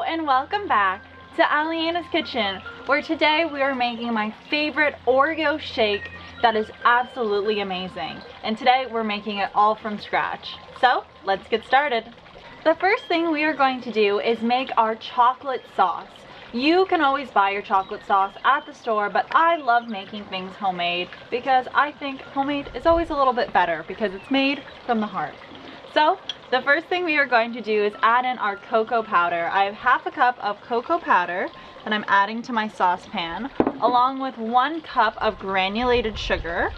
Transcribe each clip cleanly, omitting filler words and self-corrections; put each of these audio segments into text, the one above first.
and welcome back to Alyena's kitchen, where today we are making my favorite Oreo shake that is absolutely amazing. And today we're making it all from scratch. So let's get started. The first thing we are going to do is make our chocolate sauce. You can always buy your chocolate sauce at the store, but I love making things homemade because I think homemade is always a little bit better because it's made from the heart. So the first thing we are going to do is add in our cocoa powder. I have half a cup of cocoa powder that I'm adding to my saucepan, along with 1 cup of granulated sugar.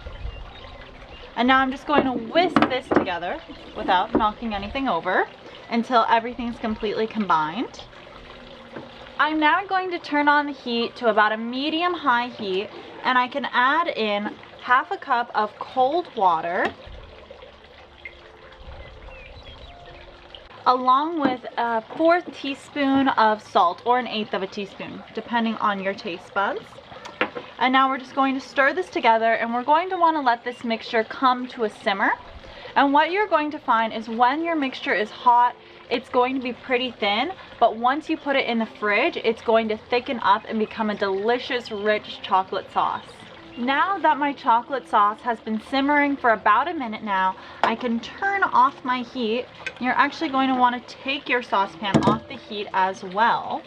And now I'm just going to whisk this together without knocking anything over until everything's completely combined. I'm now going to turn on the heat to about a medium-high heat, and I can add in half a cup of cold water, along with a 1/4 teaspoon of salt, or 1/8 of a teaspoon, depending on your taste buds. And now we're just going to stir this together, and we're going to want to let this mixture come to a simmer. And what you're going to find is when your mixture is hot, it's going to be pretty thin, but once you put it in the fridge, it's going to thicken up and become a delicious, rich chocolate sauce. Now that my chocolate sauce has been simmering for about a minute now, I can turn off my heat. You're actually going to want to take your saucepan off the heat as well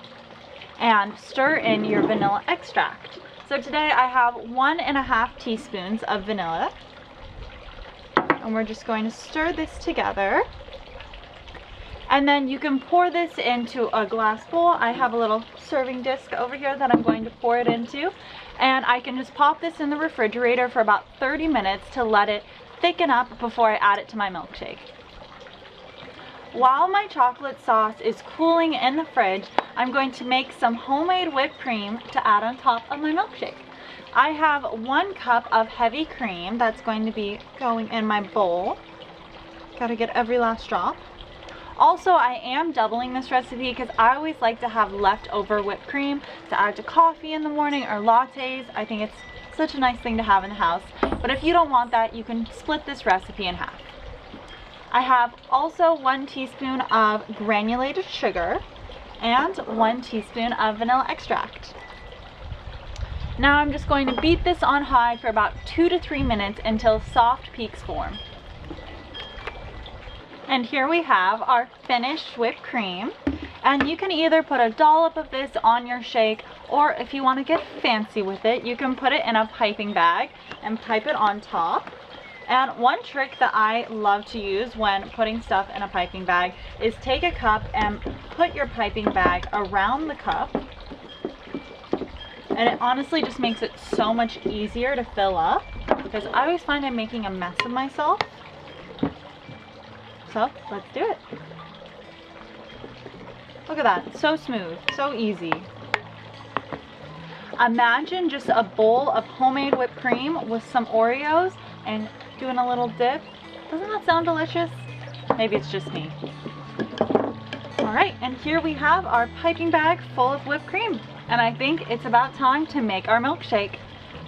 and stir in your vanilla extract. So today I have 1½ teaspoons of vanilla, and we're just going to stir this together. And then you can pour this into a glass bowl. I have a little serving disc over here that I'm going to pour it into. And I can just pop this in the refrigerator for about 30 minutes to let it thicken up before I add it to my milkshake. While my chocolate sauce is cooling in the fridge, I'm going to make some homemade whipped cream to add on top of my milkshake. I have 1 cup of heavy cream that's going to be going in my bowl. Gotta get every last drop. Also, I am doubling this recipe because I always like to have leftover whipped cream to add to coffee in the morning or lattes. I think it's such a nice thing to have in the house. But if you don't want that, you can split this recipe in half. I have also 1 teaspoon of granulated sugar and 1 teaspoon of vanilla extract. Now I'm just going to beat this on high for about 2 to 3 minutes until soft peaks form. And here we have our finished whipped cream, and you can either put a dollop of this on your shake, or if you want to get fancy with it, you can put it in a piping bag and pipe it on top. And one trick that I love to use when putting stuff in a piping bag is take a cup and put your piping bag around the cup, and it honestly just makes it so much easier to fill up because I always find I'm making a mess of myself. So let's do it. Look at that, so smooth, so easy. Imagine just a bowl of homemade whipped cream with some Oreos and doing a little dip. Doesn't that sound delicious? Maybe it's just me. All right, and here we have our piping bag full of whipped cream. And I think it's about time to make our milkshake.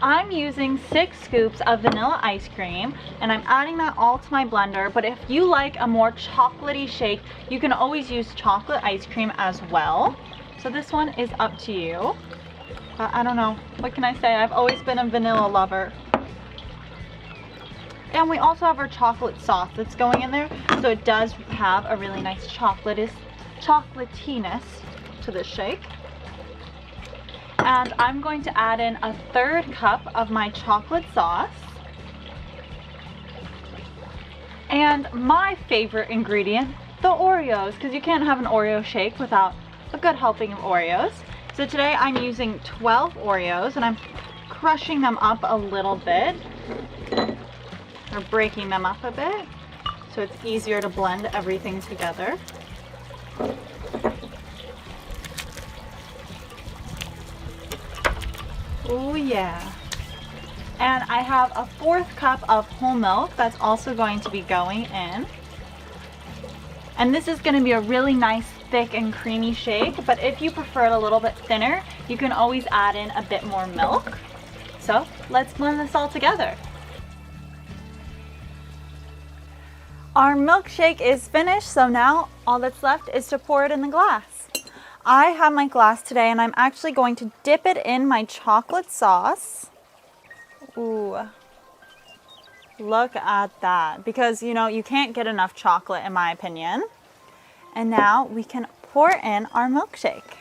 I'm using 6 scoops of vanilla ice cream, and I'm adding that all to my blender. But if you like a more chocolatey shake, you can always use chocolate ice cream as well. So this one is up to you. But I don't know, what can I say? I've always been a vanilla lover. And we also have our chocolate sauce that's going in there, so it does have a really nice chocolatiness to this shake. And I'm going to add in a 1/3 cup of my chocolate sauce. And my favorite ingredient, the Oreos, because you can't have an Oreo shake without a good helping of Oreos. So today I'm using 12 Oreos, and I'm crushing them up a little bit, or breaking them up a bit, so it's easier to blend everything together. Oh yeah. And I have a 1/4 cup of whole milk that's also going to be going in. And this is going to be a really nice thick and creamy shake, but if you prefer it a little bit thinner, you can always add in a bit more milk. So let's blend this all together. Our milkshake is finished, so now all that's left is to pour it in the glass. I have my glass today and I'm actually going to dip it in my chocolate sauce. Ooh, look at that. Because, you know, you can't get enough chocolate in my opinion. And now we can pour in our milkshake.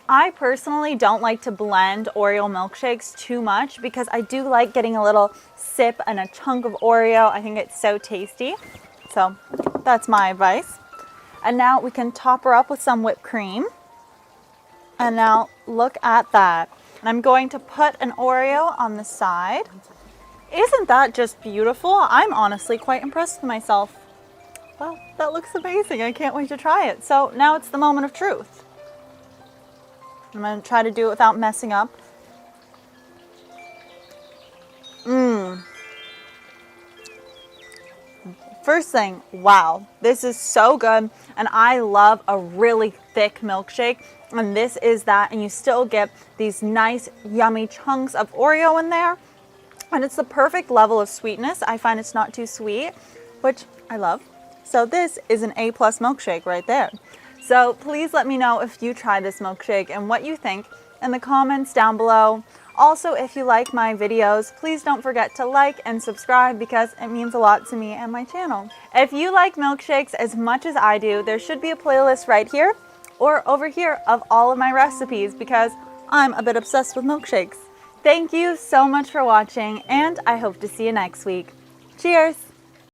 I personally don't like to blend Oreo milkshakes too much because I do like getting a little sip and a chunk of Oreo. I think it's so tasty. So that's my advice. And now we can top her up with some whipped cream. And now look at that. And I'm going to put an Oreo on the side. Isn't that just beautiful? I'm honestly quite impressed with myself. Well, that looks amazing. I can't wait to try it. So now it's the moment of truth. I'm going to try to do it without messing up. First thing, wow, this is so good. And I love a really thick milkshake. And this is that. And you still get these nice, yummy chunks of Oreo in there. And it's the perfect level of sweetness. I find it's not too sweet, which I love. So this is an A+ milkshake right there. So please let me know if you try this milkshake and what you think in the comments down below. Also, if you like my videos, please don't forget to like and subscribe because it means a lot to me and my channel. If you like milkshakes as much as I do, there should be a playlist right here or over here of all of my recipes because I'm a bit obsessed with milkshakes. Thank you so much for watching and I hope to see you next week. Cheers!